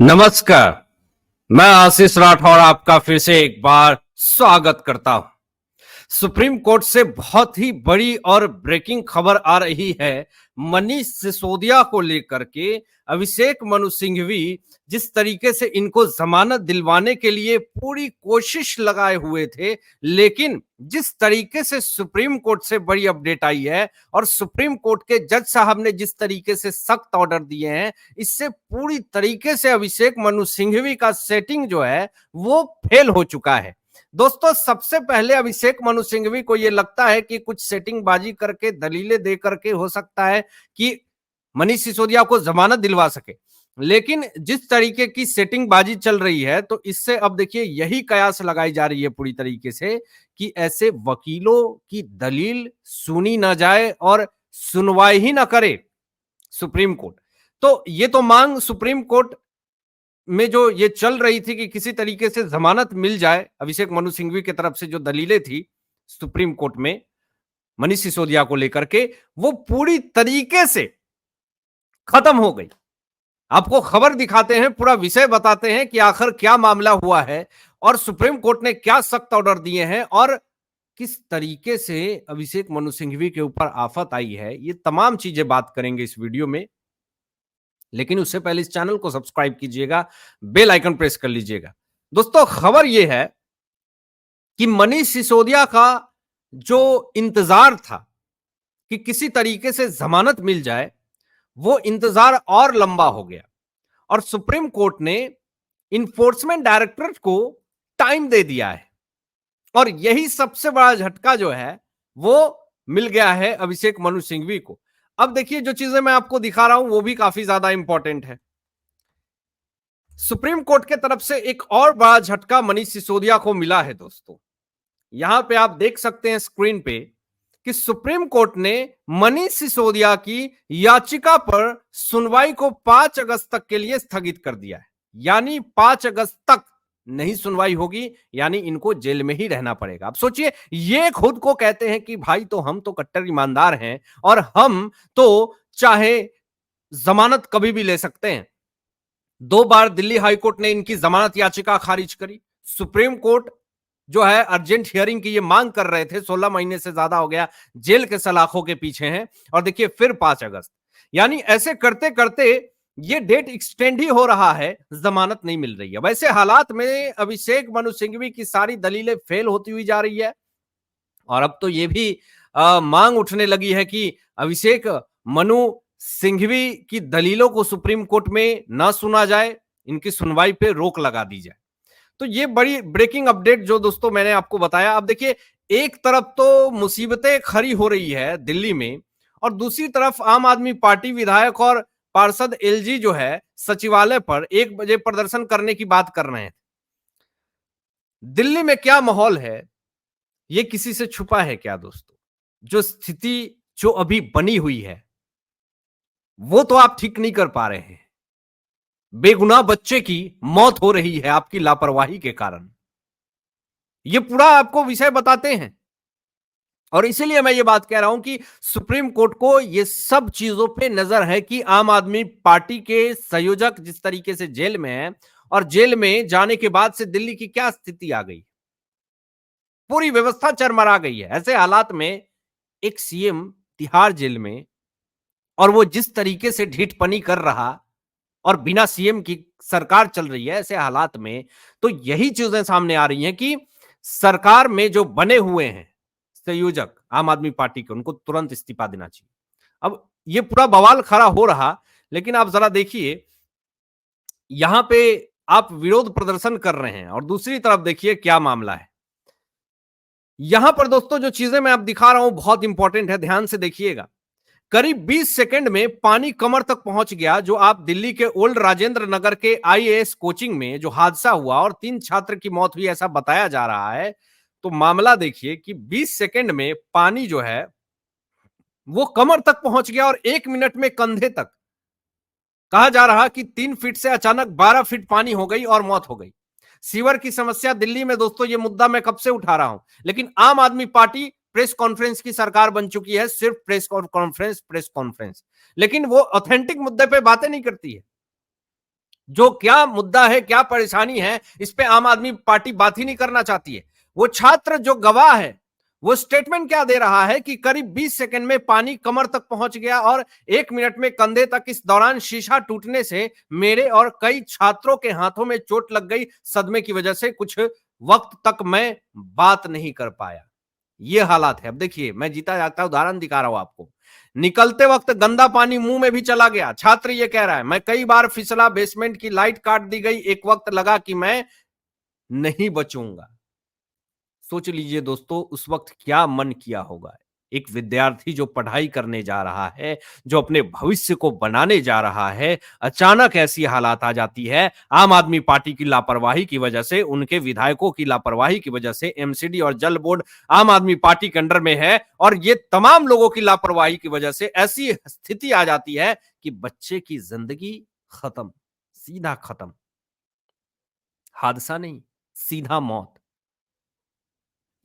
नमस्कार। मैं आशीष राठौर आपका फिर से एक बार स्वागत करता हूं। सुप्रीम कोर्ट से बहुत ही बड़ी और ब्रेकिंग खबर आ रही है मनीष सिसोदिया को लेकर के। अभिषेक मनु सिंघवी जिस तरीके से इनको जमानत दिलवाने के लिए पूरी कोशिश लगाए हुए थे, लेकिन जिस तरीके से सुप्रीम कोर्ट से बड़ी अपडेट आई है और सुप्रीम कोर्ट के जज साहब ने जिस तरीके से सख्त ऑर्डर दिए हैं, इससे पूरी तरीके से अभिषेक मनु सिंघवी का सेटिंग जो है वो फेल हो चुका है। दोस्तों, सबसे पहले अभिषेक मनु सिंघवी को यह लगता है कि कुछ सेटिंग बाजी करके, दलीलें दे करके हो सकता है कि मनीष सिसोदिया को जमानत दिलवा सके, लेकिन जिस तरीके की सेटिंग बाजी चल रही है तो इससे अब देखिए यही कयास लगाई जा रही है पूरी तरीके से कि ऐसे वकीलों की दलील सुनी ना जाए और सुनवाई ही ना करे सुप्रीम कोर्ट। तो ये तो मांग सुप्रीम कोर्ट में जो ये चल रही थी कि किसी तरीके से जमानत मिल जाए अभिषेक मनु सिंघवी की तरफ से, जो दलीलें थी सुप्रीम कोर्ट में मनीष सिसोदिया को लेकर के, वो पूरी तरीके से खत्म हो गई। आपको खबर दिखाते हैं, पूरा विषय बताते हैं कि आखिर क्या मामला हुआ है और सुप्रीम कोर्ट ने क्या सख्त ऑर्डर दिए हैं और किस तरीके से अभिषेक मनु सिंघवी के ऊपर आफत आई है। ये तमाम चीजें बात करेंगे इस वीडियो में, लेकिन उससे पहले इस चैनल को सब्सक्राइब कीजिएगा, बेल आइकन प्रेस कर लीजिएगा। दोस्तों, खबर यह है कि मनीष सिसोदिया का जो इंतजार था कि किसी तरीके से जमानत मिल जाए, वो इंतजार और लंबा हो गया और सुप्रीम कोर्ट ने इन्फोर्समेंट डायरेक्टरेट को टाइम दे दिया है और यही सबसे बड़ा झटका जो है वो मिल गया है अभिषेक मनु सिंघवी को। अब देखिए, जो चीजें मैं आपको दिखा रहा हूं वो भी काफी ज्यादा इंपॉर्टेंट है। सुप्रीम कोर्ट के तरफ से एक और बड़ा झटका मनीष सिसोदिया को मिला है। दोस्तों, यहां पे आप देख सकते हैं स्क्रीन पे कि सुप्रीम कोर्ट ने मनीष सिसोदिया की याचिका पर सुनवाई को 5 अगस्त तक के लिए स्थगित कर दिया है। यानी 5 अगस्त तक नहीं सुनवाई होगी, यानी इनको जेल में ही रहना पड़ेगा। अब सोचिए, ये खुद को कहते हैं कि भाई तो हम तो कट्टर ईमानदार हैं और हम तो चाहे जमानत कभी भी ले सकते हैं। 2 बार दिल्ली हाईकोर्ट ने इनकी जमानत याचिका खारिज करी। सुप्रीम कोर्ट जो है अर्जेंट हियरिंग की ये मांग कर रहे थे, 16 महीने से ज्यादा हो गया जेल के सलाखों के पीछे हैं और देखिए फिर 5 अगस्त, यानी ऐसे करते करते ये डेट एक्सटेंड ही हो रहा है, जमानत नहीं मिल रही है। वैसे हालात में अभिषेक मनु सिंघवी की सारी दलीलें फेल होती हुई जा रही है और अब तो ये भी मांग उठने लगी है कि अभिषेक मनु सिंघवी की दलीलों को सुप्रीम कोर्ट में ना सुना जाए, इनकी सुनवाई पे रोक लगा दी जाए। तो ये बड़ी ब्रेकिंग अपडेट जो दोस्तों मैंने आपको बताया। अब देखिए, एक तरफ तो मुसीबतें खड़ी हो रही है दिल्ली में और दूसरी तरफ आम आदमी पार्टी विधायक और पार्षद एलजी जो है सचिवालय पर 1 बजे प्रदर्शन करने की बात कर रहे हैं। दिल्ली में क्या माहौल है ये किसी से छुपा है क्या दोस्तों? जो स्थिति जो अभी बनी हुई है वो तो आप ठीक नहीं कर पा रहे हैं। बेगुनाह बच्चे की मौत हो रही है आपकी लापरवाही के कारण। ये पूरा आपको विषय बताते हैं और इसीलिए मैं ये बात कह रहा हूं कि सुप्रीम कोर्ट को ये सब चीजों पे नजर है कि आम आदमी पार्टी के संयोजक जिस तरीके से जेल में है और जेल में जाने के बाद से दिल्ली की क्या स्थिति आ गई, पूरी व्यवस्था चरमरा गई है। ऐसे हालात में एक सीएम तिहाड़ जेल में और वो जिस तरीके से ढीठपनी कर रहा और बिना सीएम की सरकार चल रही है, ऐसे हालात में तो यही चीजें सामने आ रही हैं कि सरकार में जो बने हुए हैं संयोजक आम आदमी पार्टी के, उनको तुरंत इस्तीफा देना चाहिए। अब ये पूरा बवाल खड़ा हो रहा, लेकिन आप जरा देखिए, यहां पे आप विरोध प्रदर्शन कर रहे हैं और दूसरी तरफ देखिए क्या मामला है। यहां पर दोस्तों जो चीजें मैं आप दिखा रहा हूं बहुत इंपॉर्टेंट है, ध्यान से देखिएगा। करीब 20 सेकंड में पानी कमर तक पहुंच गया। जो आप दिल्ली के ओल्ड राजेंद्र नगर के आईएएस कोचिंग में जो हादसा हुआ और 3 छात्र की मौत हुई ऐसा बताया जा रहा है, तो मामला देखिए कि 20 सेकंड में पानी जो है वो कमर तक पहुंच गया और 1 मिनट में कंधे तक। कहा जा रहा कि 3 फीट से अचानक 12 फीट पानी हो गई और मौत हो गई। सीवर की समस्या दिल्ली में दोस्तों, ये मुद्दा मैं कब से उठा रहा हूं, लेकिन आम आदमी पार्टी प्रेस कॉन्फ्रेंस की सरकार बन चुकी है, सिर्फ प्रेस कॉन्फ्रेंस, लेकिन वो ऑथेंटिक मुद्दे पे बातें नहीं करती है। जो क्या मुद्दा है, क्या परेशानी है, इस पे आम आदमी पार्टी बात ही नहीं करना चाहती है। वो छात्र जो गवाह है, वो स्टेटमेंट क्या दे रहा है कि करीब 20 सेकंड में पानी कमर तक पहुंच गया और 1 मिनट में कंधे तक। इस दौरान शीशा टूटने से मेरे और कई छात्रों के हाथों में चोट लग गई। सदमे की वजह से कुछ वक्त तक मैं बात नहीं कर पाया। ये हालात है। अब देखिए, मैं जीता जागता उदाहरण दिखा रहा हूं आपको। निकलते वक्त गंदा पानी मुंह में भी चला गया। छात्र ये कह रहा है, मैं कई बार फिसला, बेसमेंट की लाइट काट दी गई, एक वक्त लगा कि मैं नहीं बचूंगा। सोच लीजिए दोस्तों, उस वक्त क्या मन किया होगा। एक विद्यार्थी जो पढ़ाई करने जा रहा है, जो अपने भविष्य को बनाने जा रहा है, अचानक ऐसी हालात आ जाती है। आम आदमी पार्टी की लापरवाही की वजह से, उनके विधायकों की लापरवाही की वजह से, एमसीडी और जल बोर्ड आम आदमी पार्टी के अंडर में है, और ये तमाम लोगों की लापरवाही की वजह से ऐसी स्थिति आ जाती है कि बच्चे की जिंदगी खत्म, सीधा खत्म। हादसा नहीं, सीधा मौत।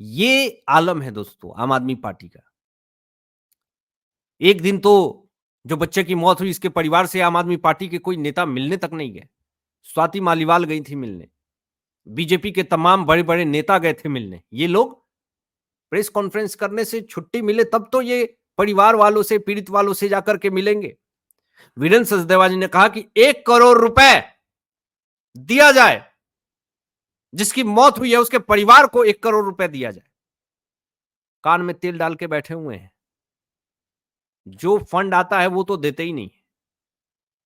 ये आलम है दोस्तों आम आदमी पार्टी का। एक दिन तो जो बच्चे की मौत हुई, इसके परिवार से आम आदमी पार्टी के कोई नेता मिलने तक नहीं गए। स्वाति मालीवाल गई थी मिलने, बीजेपी के तमाम बड़े-बड़े नेता गए थे मिलने। ये लोग प्रेस कॉन्फ्रेंस करने से छुट्टी मिले तब तो ये परिवार वालों से, पीड़ित वालों से जाकर के मिलेंगे। वीरेंद्र सचदेवा जी ने कहा कि 1 करोड़ रुपए दिया जाए, जिसकी मौत हुई है उसके परिवार को 1 करोड़ रुपए दिया जाए। कान में तेल डाल के बैठे हुए हैं। जो फंड आता है वो तो देते ही नहीं।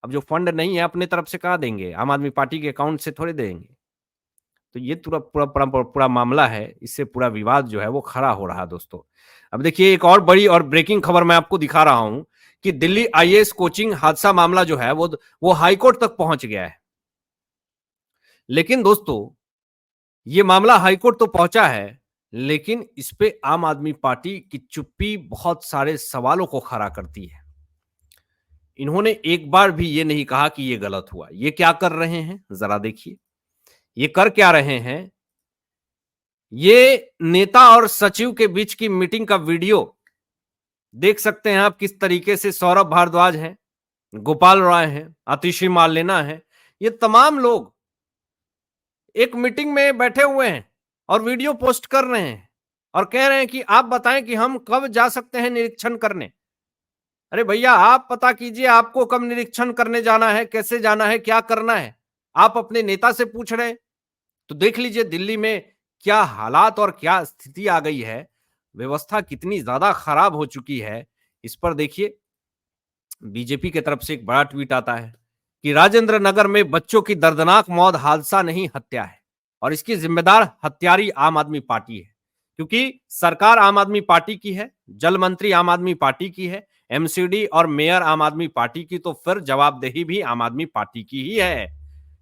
अब जो फंड नहीं है अपने तरफ से कहां देंगे, आम आदमी पार्टी के अकाउंट से थोड़े देंगे। तो ये पूरा मामला है, इससे पूरा विवाद जो है वो खड़ा हो रहा है दोस्तों। अब देखिए, एक और बड़ी और ब्रेकिंग खबर मैं आपको दिखा रहा हूं कि दिल्ली आईएएस कोचिंग हादसा मामला जो है वो हाईकोर्ट तक पहुंच गया है। लेकिन दोस्तों, ये मामला हाईकोर्ट तो पहुंचा है, लेकिन इस पे आम आदमी पार्टी की चुप्पी बहुत सारे सवालों को खड़ा करती है। इन्होंने एक बार भी ये नहीं कहा कि ये गलत हुआ। ये क्या कर रहे हैं जरा देखिए। ये कर क्या रहे हैं, ये नेता और सचिव के बीच की मीटिंग का वीडियो देख सकते हैं आप। किस तरीके से सौरभ भारद्वाज हैं, गोपाल राय हैं, आतिशी मार्लेना है, ये तमाम लोग एक मीटिंग में बैठे हुए हैं और वीडियो पोस्ट कर रहे हैं और कह रहे हैं कि आप बताएं कि हम कब जा सकते हैं निरीक्षण करने। अरे भैया, आप पता कीजिए आपको कब निरीक्षण करने जाना है, कैसे जाना है, क्या करना है। आप अपने नेता से पूछ रहे हैं। तो देख लीजिए दिल्ली में क्या हालात और क्या स्थिति आ गई है, व्यवस्था कितनी ज्यादा खराब हो चुकी है। इस पर देखिए, बीजेपी की तरफ से एक बड़ा ट्वीट आता है कि राजेंद्र नगर में बच्चों की दर्दनाक मौत हादसा नहीं हत्या है, और इसकी जिम्मेदार हत्यारी आम आदमी पार्टी है, क्योंकि सरकार आम आदमी पार्टी की है, जल मंत्री आम आदमी पार्टी की है, एमसीडी और मेयर आम आदमी पार्टी की, तो फिर जवाबदेही भी आम आदमी पार्टी की ही है।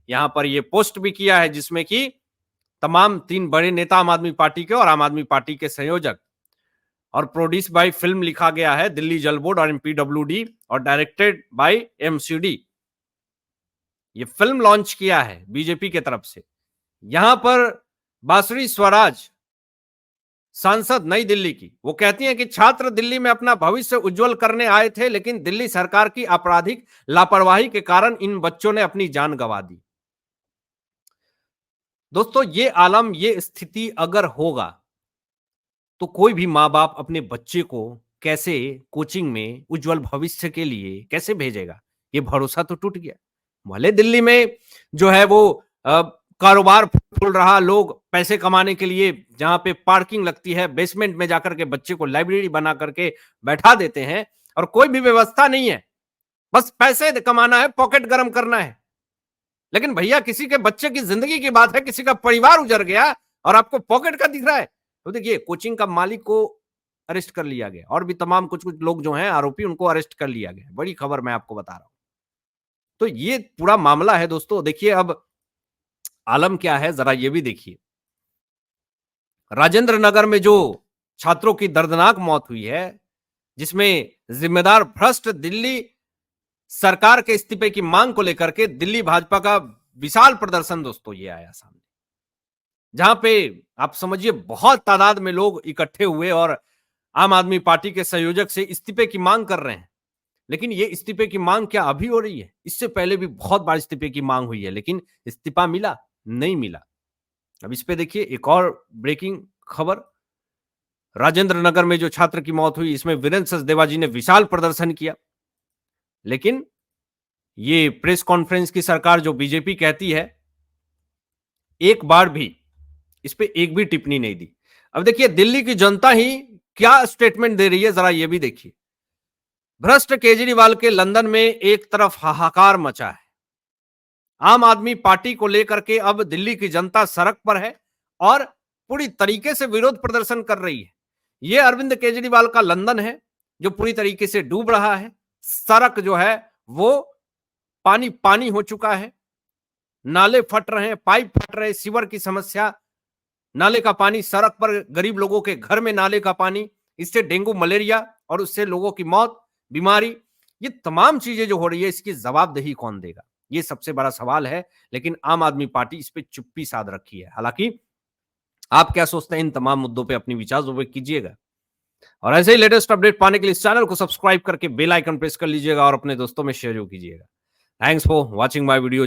यहां पर यह पोस्ट भी किया है जिसमें कि तमाम 3 बड़े नेता आम आदमी पार्टी के और आम आदमी पार्टी के संयोजक, और प्रोड्यूस बाय फिल्म लिखा गया है दिल्ली जल बोर्ड और एमपीडब्ल्यूडी, और डायरेक्टेड बाय एमसीडी। ये फिल्म लॉन्च किया है बीजेपी की तरफ से। यहां पर बांसुरी स्वराज सांसद नई दिल्ली की, वो कहती हैं कि छात्र दिल्ली में अपना भविष्य उज्जवल करने आए थे, लेकिन दिल्ली सरकार की आपराधिक लापरवाही के कारण इन बच्चों ने अपनी जान गंवा दी। दोस्तों, ये आलम, ये स्थिति अगर होगा तो कोई भी माँ बाप अपने बच्चे को कैसे कोचिंग में उज्जवल भविष्य के लिए कैसे भेजेगा। ये भरोसा तो टूट गया। भले दिल्ली में जो है वो कारोबार फूल रहा, लोग पैसे कमाने के लिए जहां पे पार्किंग लगती है बेसमेंट में जाकर के बच्चे को लाइब्रेरी बना करके बैठा देते हैं, और कोई भी व्यवस्था नहीं है, बस पैसे कमाना है, पॉकेट गर्म करना है। लेकिन भैया, किसी के बच्चे की जिंदगी की बात है, किसी का परिवार उजड़ गया और आपको पॉकेट का दिख रहा है। तो देखिए, कोचिंग का मालिक को अरेस्ट कर लिया गया, और भी तमाम कुछ कुछ लोग जो हैं आरोपी, उनको अरेस्ट कर लिया गया। बड़ी खबर मैं आपको बता रहा हूं। तो ये पूरा मामला है दोस्तों। देखिए, अब आलम क्या है जरा ये भी देखिए। राजेंद्र नगर में जो छात्रों की दर्दनाक मौत हुई है, जिसमें जिम्मेदार भ्रष्ट दिल्ली सरकार के इस्तीफे की मांग को लेकर के दिल्ली भाजपा का विशाल प्रदर्शन दोस्तों ये आया सामने, जहां पे आप समझिए बहुत तादाद में लोग इकट्ठे हुए और आम आदमी पार्टी के संयोजक से इस्तीफे की मांग कर रहे हैं। लेकिन ये इस्तीफे की मांग क्या अभी हो रही है? इससे पहले भी बहुत बार इस्तीफे की मांग हुई है, लेकिन इस्तीफा मिला? नहीं मिला। अब इस पे देखिए एक और ब्रेकिंग खबर, राजेंद्र नगर में जो छात्र की मौत हुई, इसमें वीरेंद्र सचदेवा जी ने विशाल प्रदर्शन किया, लेकिन ये प्रेस कॉन्फ्रेंस की सरकार जो बीजेपी कहती है, एक बार भी इस पे एक भी टिप्पणी नहीं दी। अब देखिए दिल्ली की जनता ही क्या स्टेटमेंट दे रही है, जरा ये भी देखिए। भ्रष्ट केजरीवाल के लंदन में एक तरफ हाहाकार मचा है, आम आदमी पार्टी को लेकर के अब दिल्ली की जनता सड़क पर है और पूरी तरीके से विरोध प्रदर्शन कर रही है। यह अरविंद केजरीवाल का लंदन है जो पूरी तरीके से डूब रहा है। सड़क जो है वो पानी पानी हो चुका है, नाले फट रहे हैं, पाइप फट रहे हैं, सीवर की समस्या, नाले का पानी सड़क पर, गरीब लोगों के घर में नाले का पानी, इससे डेंगू मलेरिया और उससे लोगों की मौत, बीमारी, ये तमाम चीजें जो हो रही है इसकी जवाबदेही कौन देगा, ये सबसे बड़ा सवाल है। लेकिन आम आदमी पार्टी इस पे चुप्पी साध रखी है। हालांकि आप क्या सोचते हैं इन तमाम मुद्दों पे अपनी विचार जरूर कीजिएगा और ऐसे ही लेटेस्ट अपडेट पाने के लिए इस चैनल को सब्सक्राइब करके बेल आइकन प्रेस कर लीजिएगा और अपने दोस्तों में शेयर कीजिएगा। Thanks for watching my video.